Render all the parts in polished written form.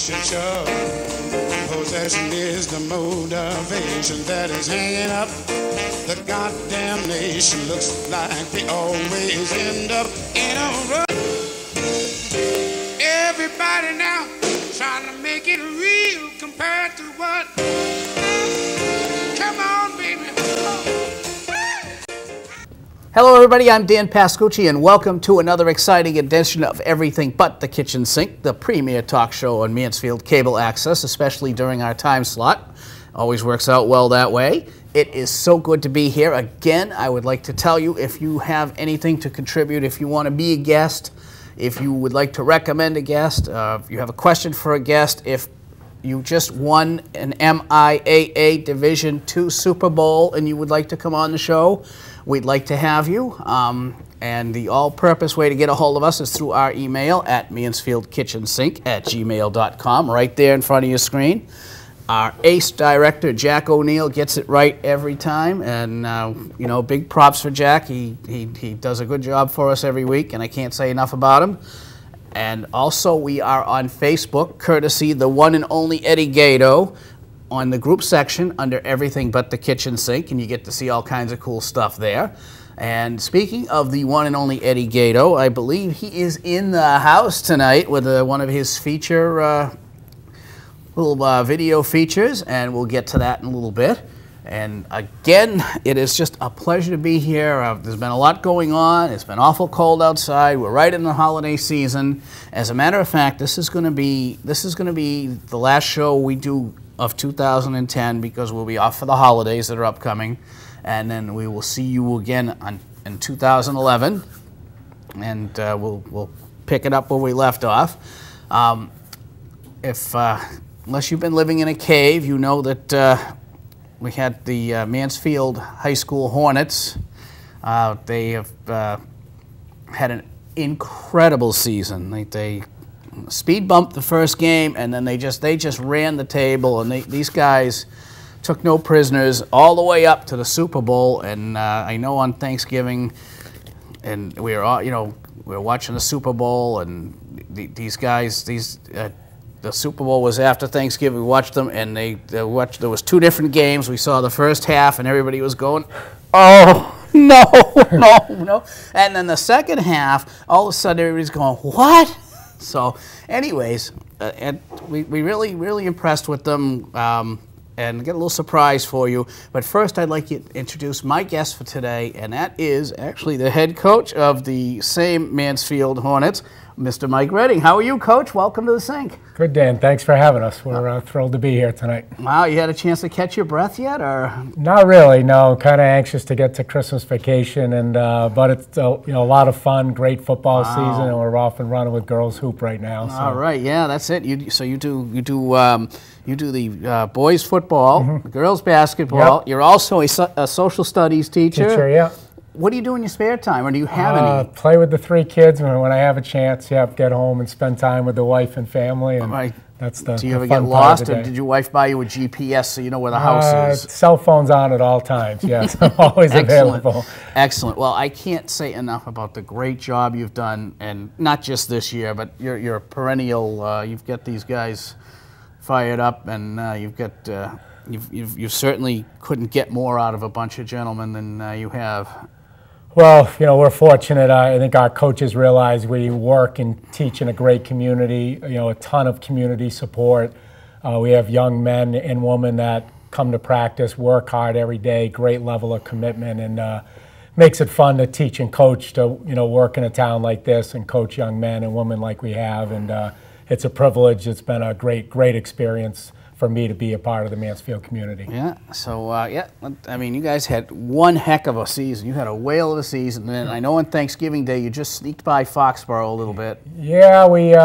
push and shove. Possession is the motivation that is hanging up the goddamn nation. Looks like they always end up in a rush. Everybody now trying to make it real compared to what? Come on, baby. Hello everybody, I'm Dan Pascucci and welcome to another exciting edition of Everything But the Kitchen Sink, the premier talk show on Mansfield Cable Access, especially during our time slot. Always works out well that way. It is so good to be here. Again, I would like to tell you, if you have anything to contribute, if you want to be a guest, if you would like to recommend a guest, if you have a question for a guest, if you just won an MIAA Division II Super Bowl and you would like to come on the show, we'd like to have you. And the all-purpose way to get a hold of us is through our email at mansfieldkitchensink@gmail.com, right there in front of your screen. Our ace director, Jack O'Neill, gets it right every time, and you know, big props for Jack. He does a good job for us every week, and I can't say enough about him. And also, we are on Facebook, courtesy the one and only Eddie Gato, on the group section under Everything But the Kitchen Sink, and you get to see all kinds of cool stuff there. And speaking of the one and only Eddie Gato, I believe he is in the house tonight with one of his feature little video features, and we'll get to that in a little bit. And again, it is just a pleasure to be here. There's been a lot going on. It's been awful cold outside. We're right in the holiday season. As a matter of fact, this is going to be the last show we do of 2010 because we'll be off for the holidays that are upcoming, and then we will see you again in 2011, and we'll pick it up where we left off. Unless you've been living in a cave, you know that we had the Mansfield High School Hornets. They have had an incredible season. They speed bumped the first game, and then they just ran the table, and these guys took no prisoners all the way up to the Super Bowl. And I know on Thanksgiving, and we were watching the Super Bowl, and these guys, the Super Bowl was after Thanksgiving. We watched them, and there was two different games. We saw the first half, and everybody was going, "Oh no, no!" And then the second half, all of a sudden, everybody's going, "What?" So, anyways, and we really impressed with them, and get a little surprise for you. But first, I'd like to introduce my guest for today, and that is actually the head coach of the same Mansfield Hornets, Mr. Mike Redding. How are you, Coach? Welcome to the Sink. Good, Dan. Thanks for having us. We're thrilled to be here tonight. Wow, you had a chance to catch your breath yet, or? Not really. No, kind of anxious to get to Christmas vacation, and but it's a lot of fun. Great football season, and we're off and running with girls hoop right now. So. All right, yeah, that's it. You do the boys football, the girls basketball. Yep. You're also a social studies teacher. Yeah. What do you do in your spare time, or do you have any? Play with the three kids when I have a chance. Get home and spend time with the wife and family. And right. That's the. Do you ever fun get lost, or did your wife buy you a GPS so you know where the house is? Cell phone's on at all times. Yes, I'm always available. Excellent. Well, I can't say enough about the great job you've done, and not just this year, but you're perennial. You've got these guys fired up, and you've got. You certainly couldn't get more out of a bunch of gentlemen than you have. Well, we're fortunate. I think our coaches realize we work and teach in a great community, a ton of community support. We have young men and women that come to practice, work hard every day, great level of commitment, and makes it fun to teach and coach to, work in a town like this and coach young men and women like we have. And it's a privilege. It's been a great experience for me to be a part of the Mansfield community. Yeah, so, I mean, you guys had one heck of a season. You had a whale of a season, and I know on Thanksgiving Day you just sneaked by Foxborough a little bit. Yeah, we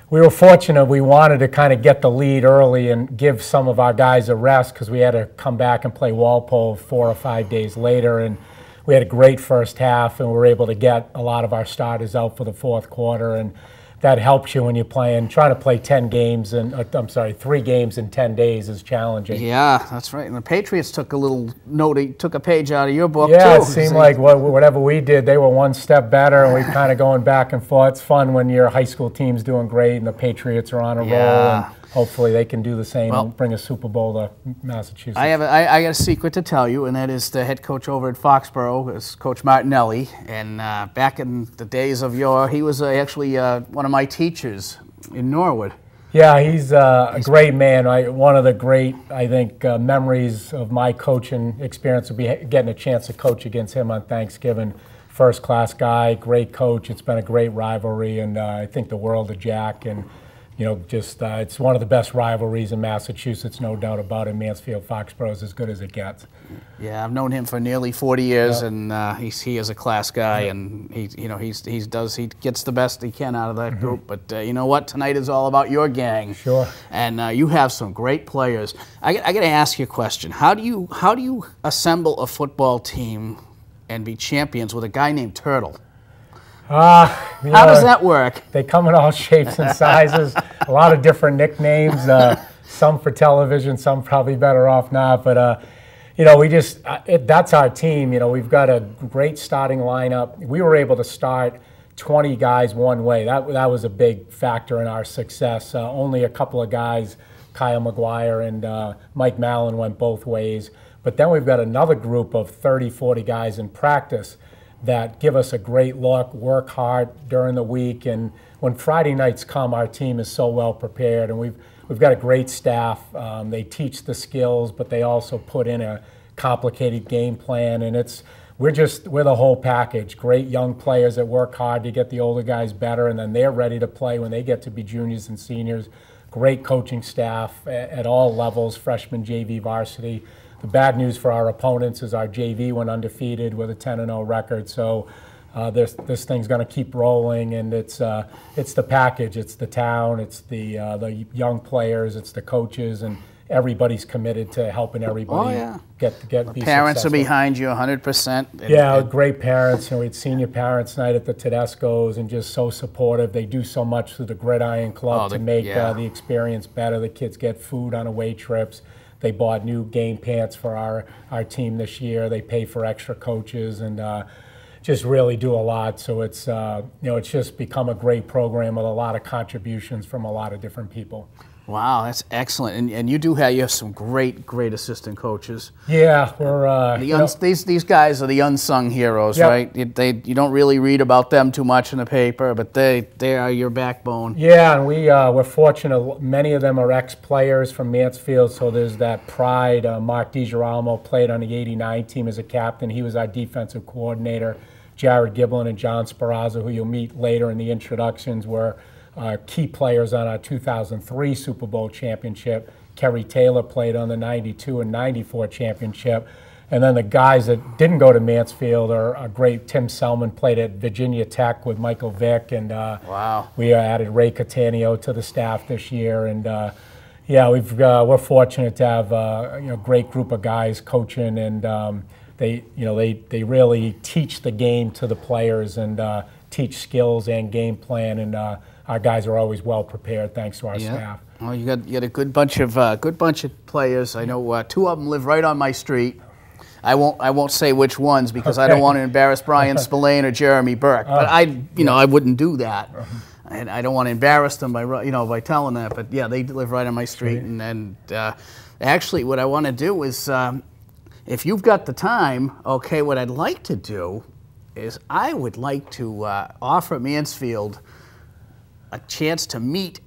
were fortunate. We wanted to kind of get the lead early and give some of our guys a rest because we had to come back and play Walpole 4 or 5 days later, and we had a great first half, and we were able to get a lot of our starters out for the fourth quarter and that helps you when you're trying to play 10 games and I'm sorry, 3 games in 10 days is challenging. Yeah, that's right. And the Patriots took took a page out of your book, yeah, too. It seemed like whatever we did, they were one step better, and we kind of going back and forth. It's fun when your high school team's doing great and the Patriots are on a roll, and hopefully they can do the same and bring a Super Bowl to Massachusetts. I got a secret to tell you, and that is the head coach over at Foxborough is Coach Martinelli. And back in the days of he was actually one of my teachers in Norwood. Yeah, he's a great man. One of the great, I think, memories of my coaching experience would be getting a chance to coach against him on Thanksgiving. First-class guy, great coach. It's been a great rivalry, and I think the world of Jack. And it's one of the best rivalries in Massachusetts, no doubt about it. Mansfield Foxborough is as good as it gets. Yeah, I've known him for nearly 40 years, and he is a class guy, and he gets the best he can out of that group. But you know what? Tonight is all about your gang. Sure. And you have some great players. I got to ask you a question. How do you assemble a football team and be champions with a guy named Turtle? How does that work? They come in all shapes and sizes, a lot of different nicknames, some for television, some probably better off not. But, that's our team. We've got a great starting lineup. We were able to start 20 guys one way. That was a big factor in our success. Only a couple of guys, Kyle McGuire and Mike Mallon, went both ways. But then we've got another group of 30, 40 guys in practice that give us a great look, work hard during the week, and when Friday nights come, our team is so well prepared, and we've got a great staff. They teach the skills, but they also put in a complicated game plan, and we're the whole package. Great young players that work hard to get the older guys better, and then they're ready to play when they get to be juniors and seniors. Great coaching staff at all levels, freshman, JV, varsity. The bad news for our opponents is our JV went undefeated with a 10-0 record. So this thing's going to keep rolling, and it's the package. It's the town. It's the young players. It's the coaches, and everybody's committed to helping everybody get be parents successful. Are behind you 100%. Yeah, great parents. We had senior parents night at the Tedesco's, and just so supportive. They do so much through the Gridiron Club to make the experience better. The kids get food on away trips. They bought new game pants for our team this year. They pay for extra coaches and just really do a lot. So it's just become a great program with a lot of contributions from a lot of different people. Wow, that's excellent. And you have some great assistant coaches. Yeah, we're these guys are the unsung heroes, right? You don't really read about them too much in the paper, but they are your backbone. Yeah, and we're fortunate. Many of them are ex-players from Mansfield, so there's that pride. Mark DiGirolamo played on the '89 team as a captain. He was our defensive coordinator. Jared Giblin and John Sparazza, who you'll meet later in the introductions, were key players on our 2003 Super Bowl championship. Kerry Taylor played on the '92 and '94 championship. And then the guys that didn't go to Mansfield are great. Tim Selman played at Virginia Tech with Michael Vick. And we added Ray Catania to the staff this year. And we're fortunate to have a great group of guys coaching, and they really teach the game to the players and teach skills and game plan, and our guys are always well prepared thanks to our staff. Well, you got a good bunch of players. I know 2 of them live right on my street. I won't say which ones because I don't want to embarrass Brian Spillane or Jeremy Burke. But I wouldn't do that. And I don't want to embarrass them by telling that. But yeah, they live right on my street. And actually, what I want to do is, if you've got the time, what I'd like to do is I would like to offer Mansfield a chance to meet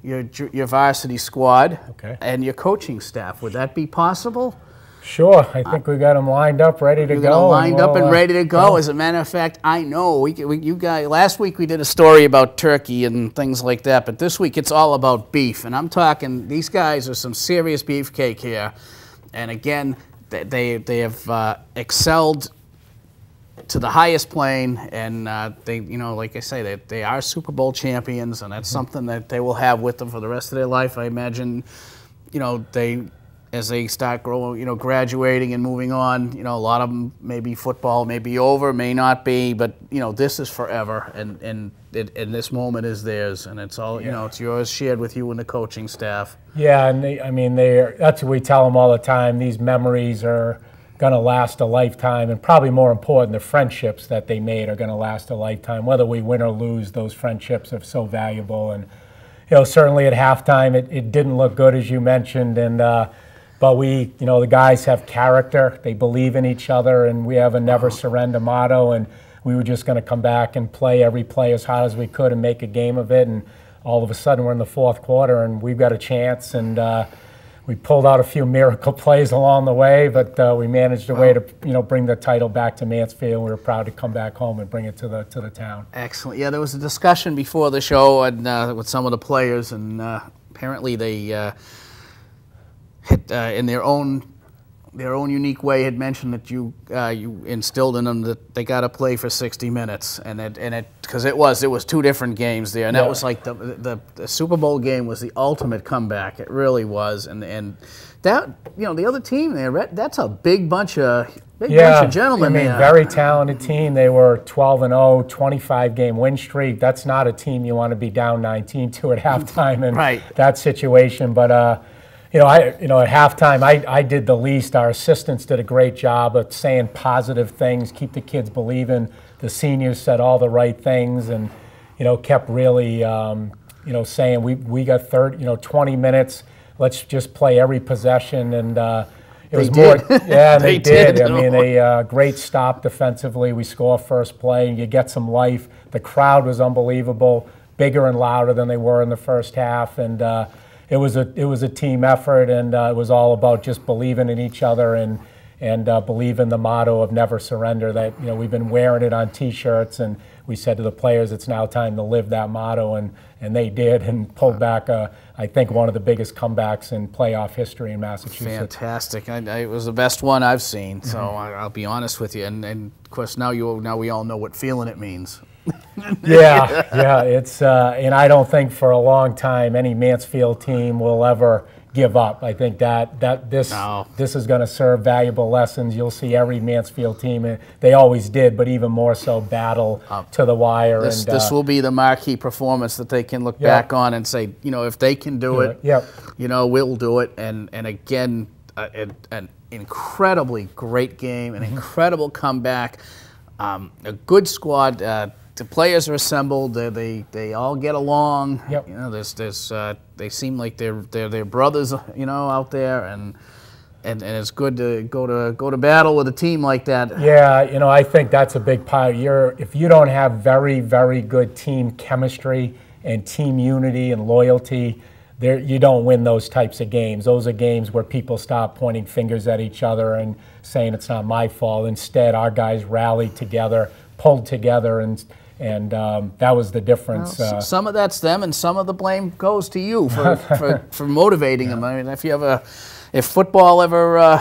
your varsity squad and your coaching staff. Would that be possible? Sure. I think we got them lined up, ready to go. Lined up and ready to go. As a matter of fact, I know you guys. Last week we did a story about turkey and things like that, but this week it's all about beef. And I'm talking. These guys are some serious beefcake here. And again, they have excelled to the highest plane, and they, like I say, they are Super Bowl champions, and that's something that they will have with them for the rest of their life. I imagine, as they start growing, graduating and moving on, a lot of them, maybe football may be over, may not be, but, this is forever, and this moment is theirs, and it's all, it's yours, shared with you and the coaching staff. Yeah, and that's what we tell them all the time. These memories are going to last a lifetime, and probably more important, the friendships that they made are going to last a lifetime. Whether we win or lose, those friendships are so valuable. And certainly at halftime, it didn't look good, as you mentioned, and but we, the guys have character. They believe in each other, and we have a never surrender motto. And we were just going to come back and play every play as hard as we could and make a game of it. And all of a sudden, we're in the fourth quarter, and we've got a chance. And we pulled out a few miracle plays along the way, but we managed a way to, bring the title back to Mansfield. We were proud to come back home and bring it to the town. Excellent. Yeah, there was a discussion before the show and with some of the players, and apparently they in their own unique way had mentioned that you instilled in them that they got to play for 60 minutes, and because it was 2 different games there, and that was like the Super Bowl game was the ultimate comeback. It really was, and that the other team there, that's a big bunch of gentlemen. Very talented team. They were 12-0, 25-game win streak. That's not a team you want to be down 19-2 at halftime in that situation, but. At halftime, I did the least. Our assistants did a great job of saying positive things, keep the kids believing. The seniors said all the right things, and kept really, saying we got 20 minutes. Let's just play every possession, and it was more. Yeah, they did. They great stop defensively. We score first play, and you get some life. The crowd was unbelievable, bigger and louder than they were in the first half, and. It was a team effort, and it was all about just believing in each other and believing the motto of never surrender. That we've been wearing it on T-shirts, and we said to the players, it's now time to live that motto, and they did, and pulled back I think one of the biggest comebacks in playoff history in Massachusetts. Fantastic! It was the best one I've seen. So I'll be honest with you, and of course now we all know what feeling it means. It's and I don't think for a long time any Mansfield team will ever give up. I think that this is going to serve valuable lessons. You'll see every Mansfield team, they always did, but even more so, battle to the wire. This will be the marquee performance that they can look back on and say, if they can do it, we'll do it. And again, an incredibly great game, an incredible comeback, a good squad. The players are assembled. They all get along. They seem like they're brothers. Out there, and it's good to go to battle with a team like that. Yeah, I think that's a big part. If you don't have very, very good team chemistry and team unity and loyalty, you don't win those types of games. Those are games where people stop pointing fingers at each other and saying it's not my fault. Instead, our guys rallied together, pulled together, and that was the difference. Well, some of that's them, and some of the blame goes to you for motivating them. I mean, if football ever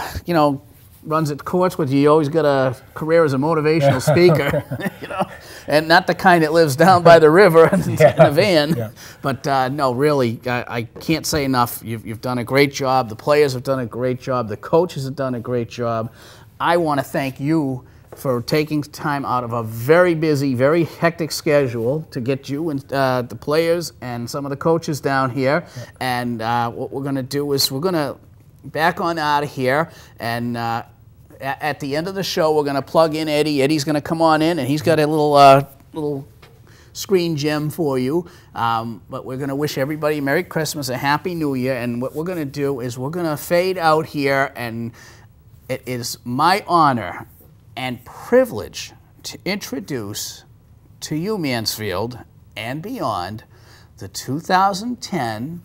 runs its course with you, you always got a career as a motivational speaker, and not the kind that lives down by the river in a van. But no, really, I can't say enough. You've done a great job. The players have done a great job. The coaches have done a great job. I want to thank you for taking time out of a very busy, very hectic schedule to get you and the players and some of the coaches down here. And what we're going to do is we're going to back on out of here, and at the end of the show, we're going to plug in Eddie. Eddie's going to come on in, and he's got a little screen gem for you. But we're going to wish everybody Merry Christmas, a Happy New Year, and what we're going to do is we're going to fade out here, and it is my honor and privilege to introduce to you, Mansfield, and beyond, the 2010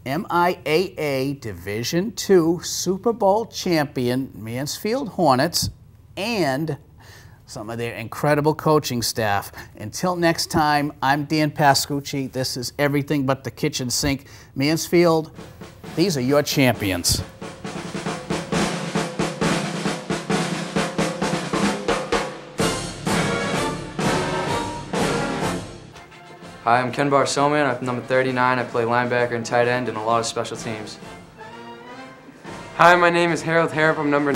MIAA Division II Super Bowl champion Mansfield Hornets and some of their incredible coaching staff. Until next time, I'm Dan Pascucci. This is Everything But the Kitchen Sink. Mansfield, these are your champions. Hi, I'm Ken Barsoman. I'm number 39. I play linebacker and tight end and a lot of special teams. Hi, my name is Harold Harrop. I'm number